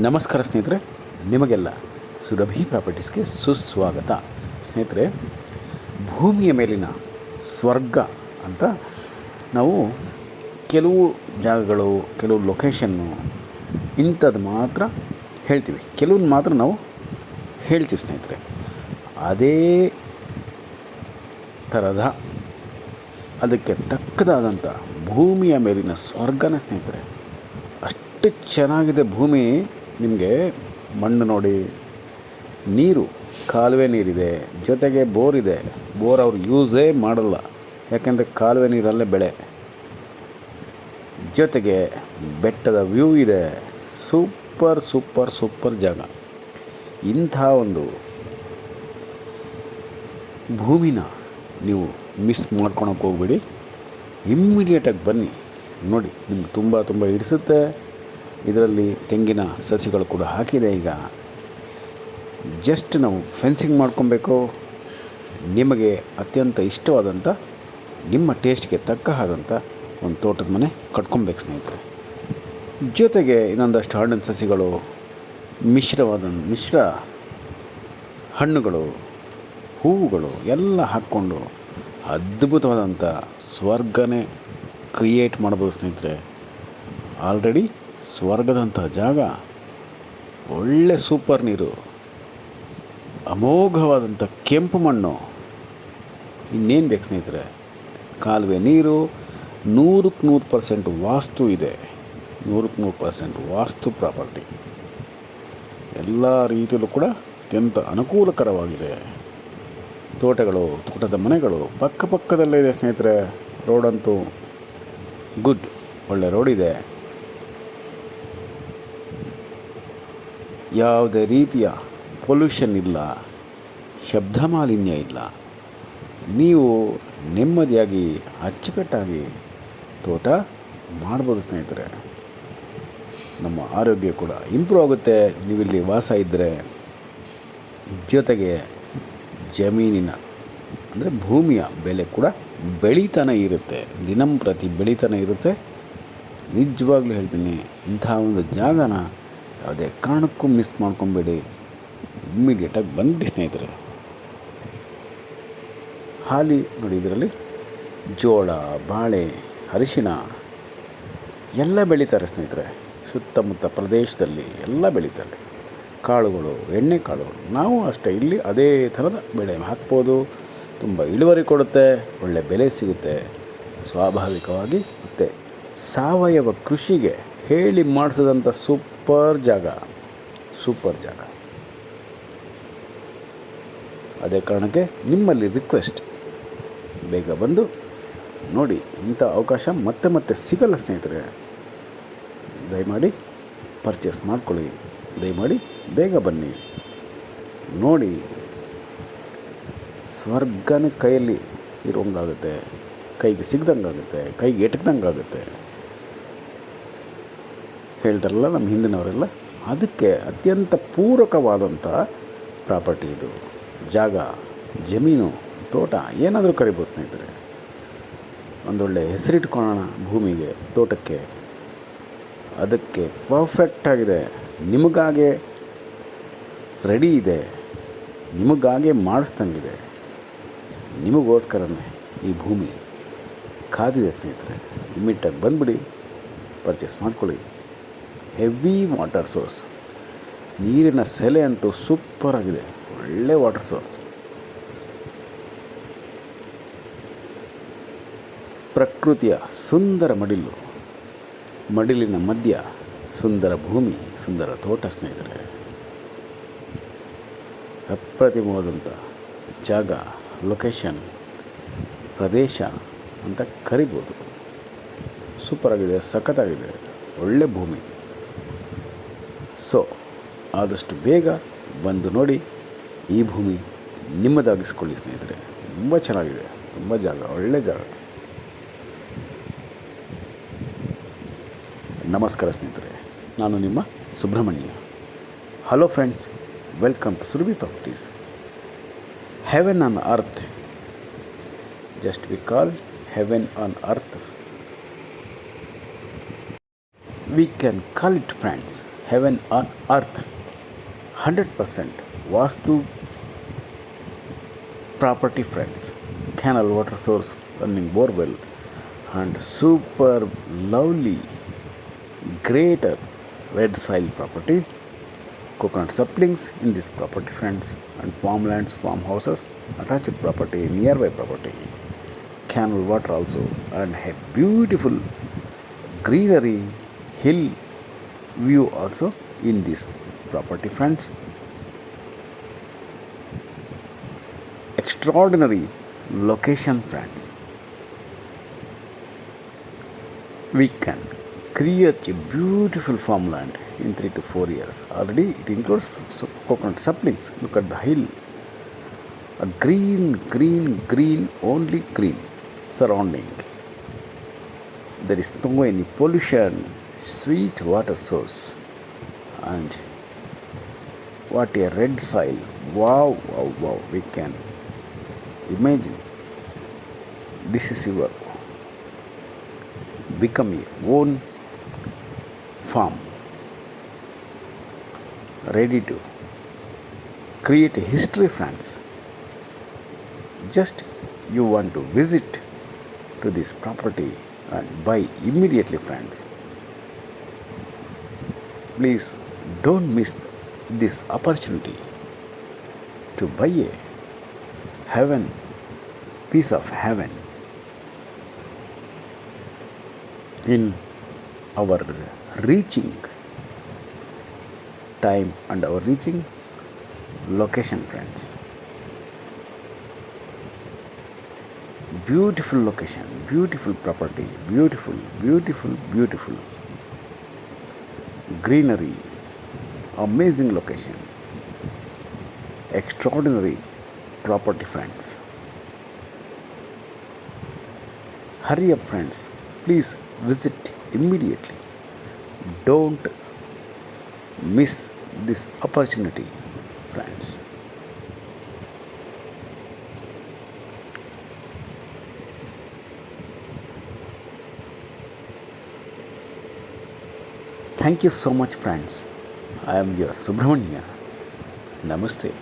ನಮಸ್ಕಾರ ಸ್ನೇಹಿತರೆ, ನಿಮಗೆಲ್ಲ ಸುರಭಿ ಪ್ರಾಪರ್ಟೀಸ್ಗೆ ಸುಸ್ವಾಗತ. ಸ್ನೇಹಿತರೆ, ಭೂಮಿಯ ಮೇಲಿನ ಸ್ವರ್ಗ ಅಂತ ನಾವು ಕೆಲವು ಜಾಗಗಳು, ಕೆಲವು ಲೊಕೇಶನ್ನು ಇಂಥದ್ದು ಮಾತ್ರ ಹೇಳ್ತೀವಿ, ಕೆಲವನ್ನ ಮಾತ್ರ ನಾವು ಹೇಳ್ತೀವಿ ಸ್ನೇಹಿತರೆ. ಅದೇ ಥರದ ಅದಕ್ಕೆ ತಕ್ಕದಾದಂಥ ಭೂಮಿಯ ಮೇಲಿನ ಸ್ವರ್ಗನ ಸ್ನೇಹಿತರೆ. ಅಷ್ಟು ಚೆನ್ನಾಗಿದೆ ಭೂಮಿ. ನಿಮಗೆ ಮಣ್ಣು ನೋಡಿ, ನೀರು ಕಾಲುವೆ ನೀರಿದೆ, ಜೊತೆಗೆ ಬೋರ್ ಇದೆ. ಬೋರ್ ಅವ್ರು ಯೂಸೇ ಮಾಡಲ್ಲ, ಯಾಕೆಂದರೆ ಕಾಲುವೆ ನೀರಲ್ಲೇ ಬೆಳೆ. ಜೊತೆಗೆ ಬೆಟ್ಟದ ವ್ಯೂ ಇದೆ. ಸೂಪರ್ ಸೂಪರ್ ಸೂಪರ್ ಜಾಗ. ಇಂಥ ಒಂದು ಭೂಮಿನ ನೀವು ಮಿಸ್ ಮಾಡ್ಕೊಳಕ್ಕೆ ಹೋಗ್ಬೇಡಿ. ಇಮ್ಮಿಡಿಯೇಟಾಗಿ ಬನ್ನಿ, ನೋಡಿ, ನಿಮ್ಗೆ ತುಂಬ ಹಿಡಿಸುತ್ತೆ. ಇದರಲ್ಲಿ ತೆಂಗಿನ ಸಸಿಗಳು ಕೂಡ ಹಾಕಿದೆ. ಈಗ ಜಸ್ಟ್ ನಾವು ಫೆನ್ಸಿಂಗ್ ಮಾಡ್ಕೊಬೇಕು. ನಿಮಗೆ ಅತ್ಯಂತ ಇಷ್ಟವಾದಂಥ, ನಿಮ್ಮ ಟೇಸ್ಟ್ಗೆ ತಕ್ಕ ಆದಂಥ ಒಂದು ತೋಟದ ಮನೆ ಕಟ್ಕೊಬೇಕು ಸ್ನೇಹಿತರೆ. ಜೊತೆಗೆ ಇನ್ನೊಂದಷ್ಟು ಹಣ್ಣಿನ ಸಸಿಗಳು, ಮಿಶ್ರ ಹಣ್ಣುಗಳು, ಹೂವುಗಳು ಎಲ್ಲ ಹಾಕ್ಕೊಂಡು ಅದ್ಭುತವಾದಂಥ ಸ್ವರ್ಗನೇ ಕ್ರಿಯೇಟ್ ಮಾಡ್ಬೋದು ಸ್ನೇಹಿತರೆ. ಆಲ್ರೆಡಿ ಸ್ವರ್ಗದಂಥ ಜಾಗ. ಒಳ್ಳೆ ಸೂಪರ್ ನೀರು, ಅಮೋಘವಾದಂಥ ಕೆಂಪು ಮಣ್ಣು, ಇನ್ನೇನು ಬೇಕು ಸ್ನೇಹಿತರೆ. ಕಾಲುವೆ ನೀರು, 100% ವಾಸ್ತು ಇದೆ. 100% ವಾಸ್ತು ಪ್ರಾಪರ್ಟಿ. ಎಲ್ಲ ರೀತಿಯಲ್ಲೂ ಕೂಡ ಅತ್ಯಂತ ಅನುಕೂಲಕರವಾಗಿದೆ. ತೋಟದ ಮನೆಗಳು ಪಕ್ಕದಲ್ಲೇ ಇದೆ ಸ್ನೇಹಿತರೆ. ರೋಡಂತೂ ಗುಡ್, ಒಳ್ಳೆ ರೋಡ್ ಇದೆ. ಯಾವುದೇ ರೀತಿಯ ಪೊಲ್ಯೂಷನ್ ಇಲ್ಲ, ಶಬ್ದ ಮಾಲಿನ್ಯ ಇಲ್ಲ. ನೀವು ನೆಮ್ಮದಿಯಾಗಿ ಅಚ್ಚುಕಟ್ಟಾಗಿ ತೋಟ ಮಾಡ್ಬೋದು ಸ್ನೇಹಿತರೆ. ನಮ್ಮ ಆರೋಗ್ಯ ಕೂಡ ಇಂಪ್ರೂವ್ ಆಗುತ್ತೆ ನೀವಿಲ್ಲಿ ವಾಸ ಇದ್ದರೆ. ಜೊತೆಗೆ ಜಮೀನಿನ ಅಂದರೆ ಭೂಮಿಯ ಬೆಲೆ ಕೂಡ ಬೆಳೀತಾನೆ ಇರುತ್ತೆ, ದಿನಂಪ್ರತಿ ಬೆಳೀತಾನೆ ಇರುತ್ತೆ. ನಿಜವಾಗ್ಲೂ ಹೇಳ್ತೀನಿ, ಇಂಥ ಒಂದು ಜಾಗನ ಯಾವುದೇ ಕಾರಣಕ್ಕೂ ಮಿಸ್ ಮಾಡ್ಕೊಬೇಡಿ. ಇಮ್ಮಿಡಿಯೇಟಾಗಿ ಬಂದ್ಬಿಡಿ ಸ್ನೇಹಿತರೆ. ಹಾಲಿ ನೋಡಿ, ಇದರಲ್ಲಿ ಜೋಳ, ಬಾಳೆ, ಅರಿಶಿಣ ಎಲ್ಲ ಬೆಳೀತಾರೆ ಸ್ನೇಹಿತರೆ. ಸುತ್ತಮುತ್ತ ಪ್ರದೇಶದಲ್ಲಿ ಎಲ್ಲ ಬೆಳೀತಾರೆ. ಕಾಳುಗಳು, ಎಣ್ಣೆ ಕಾಳುಗಳು. ನಾವು ಅಷ್ಟೇ ಇಲ್ಲಿ ಅದೇ ಥರದ ಬೆಳೆ ಹಾಕ್ಬೋದು. ತುಂಬ ಇಳುವರಿ ಕೊಡುತ್ತೆ, ಒಳ್ಳೆ ಬೆಲೆ ಸಿಗುತ್ತೆ ಸ್ವಾಭಾವಿಕವಾಗಿ. ಮತ್ತು ಸಾವಯವ ಕೃಷಿಗೆ ಹೇಳಿ ಮಾಡಿಸಿದಂಥ ಸೂಪರ್ ಜಾಗ. ಅದೇ ಕಾರಣಕ್ಕೆ ನಿಮ್ಮಲ್ಲಿ ರಿಕ್ವೆಸ್ಟ್, ಬೇಗ ಬಂದು ನೋಡಿ. ಇಂಥ ಅವಕಾಶ ಮತ್ತೆ ಸಿಗಲ್ಲ ಸ್ನೇಹಿತರೆ. ದಯಮಾಡಿ ಪರ್ಚೇಸ್ ಮಾಡ್ಕೊಳ್ಳಿ. ದಯಮಾಡಿ ಬೇಗ ಬನ್ನಿ, ನೋಡಿ. ಸ್ವರ್ಗನೇ ಕೈಯಲ್ಲಿ ಇರೋಂಗಾಗುತ್ತೆ, ಕೈಗೆ ಸಿಗ್ದಂಗಾಗುತ್ತೆ, ಕೈಗೆ ಎಟಕ್ದಂಗಾಗುತ್ತೆ. ಹೇಳ್ತಾರಲ್ಲ ನಮ್ಮ ಹಿಂದಿನವರೆಲ್ಲ, ಅದಕ್ಕೆ ಅತ್ಯಂತ ಪೂರಕವಾದಂಥ ಪ್ರಾಪರ್ಟಿ ಇದು. ಜಾಗ, ಜಮೀನು, ತೋಟ, ಏನಾದರೂ ಕರಿಬೋದು ಸ್ನೇಹಿತರೆ. ಒಂದೊಳ್ಳೆ ಹೆಸರಿಟ್ಕೊಳ್ಳೋಣ ಭೂಮಿಗೆ, ತೋಟಕ್ಕೆ. ಅದಕ್ಕೆ ಪರ್ಫೆಕ್ಟಾಗಿದೆ. ನಿಮಗಾಗೆ ರೆಡಿ ಇದೆ, ನಿಮಗಾಗೆ ಮಾಡಿಸ್ದಂಗಿದೆ. ನಿಮಗೋಸ್ಕರನೇ ಈ ಭೂಮಿ ಕಾದಿದೆ ಸ್ನೇಹಿತರೆ. ಇಮಿಡಿಯೇಟಾಗಿ ಬಂದುಬಿಡಿ, ಪರ್ಚೇಸ್ ಮಾಡ್ಕೊಳ್ಳಿ. ಹೆವಿ ವಾಟರ್ ಸೋರ್ಸ್, ನೀರಿನ ಸೆಲೆ ಅಂತೂ ಸೂಪರಾಗಿದೆ. ಒಳ್ಳೆ ವಾಟರ್ ಸೋರ್ಸ್. ಪ್ರಕೃತಿಯ ಸುಂದರ ಮಡಿಲಿನ ಮಧ್ಯ ಸುಂದರ ಭೂಮಿ, ಸುಂದರ ತೋಟ ಸ್ನೇಹಿತರೆ. ಅಪ್ರತಿಮವಾದಂಥ ಜಾಗ, ಲೊಕೇಶನ್, ಪ್ರದೇಶ ಅಂತ ಕರಿಬೋದು. ಸೂಪರಾಗಿದೆ, ಸಖತ್ತಾಗಿದೆ, ಒಳ್ಳೆ ಭೂಮಿ. ಸೊ ಆದಷ್ಟು ಬೇಗ ಬಂದು ನೋಡಿ, ಈ ಭೂಮಿ ನಿಮ್ಮದಾಗಿಸ್ಕೊಳ್ಳಿ ಸ್ನೇಹಿತರೆ. ತುಂಬ ಚೆನ್ನಾಗಿದೆ, ತುಂಬ ಜಾಗ, ಒಳ್ಳೆ ಜಾಗ. ನಮಸ್ಕಾರ ಸ್ನೇಹಿತರೆ, ನಾನು ನಿಮ್ಮ Subrahmanya. Hello friends, welcome to Surabhi Properties. Heaven on earth, just we call heaven on earth. We can call it, friends, heaven on earth. 100% Vastu property friends. Canal water source, running borewell, and super lovely greater red soil property. Coconut saplings in this property friends, and farmlands, farmhouses, attached property, nearby property. Canal water also, and a beautiful greenery hill view also in this property friends. Extraordinary location friends. We can create a beautiful farmland in 3 to 4 years. Already it includes coconut saplings. Look at the hill. A green, green, green, only green surrounding. There is no any pollution, sweet water source, and what a red soil. Wow, wow, wow. We can imagine this is your become your own farm, ready to create a history friends. Just you want to visit to this property and buy immediately friends. Please don't miss this opportunity to buy a heaven, piece of heaven in our reaching time and our reaching location friends. Beautiful location, beautiful property, beautiful, beautiful, beautiful greenery, amazing location, extraordinary property friends. Hurry up friends, please visit immediately. Don't miss this opportunity friends. Thank you so much friends. I am your Subramanya. Namaste.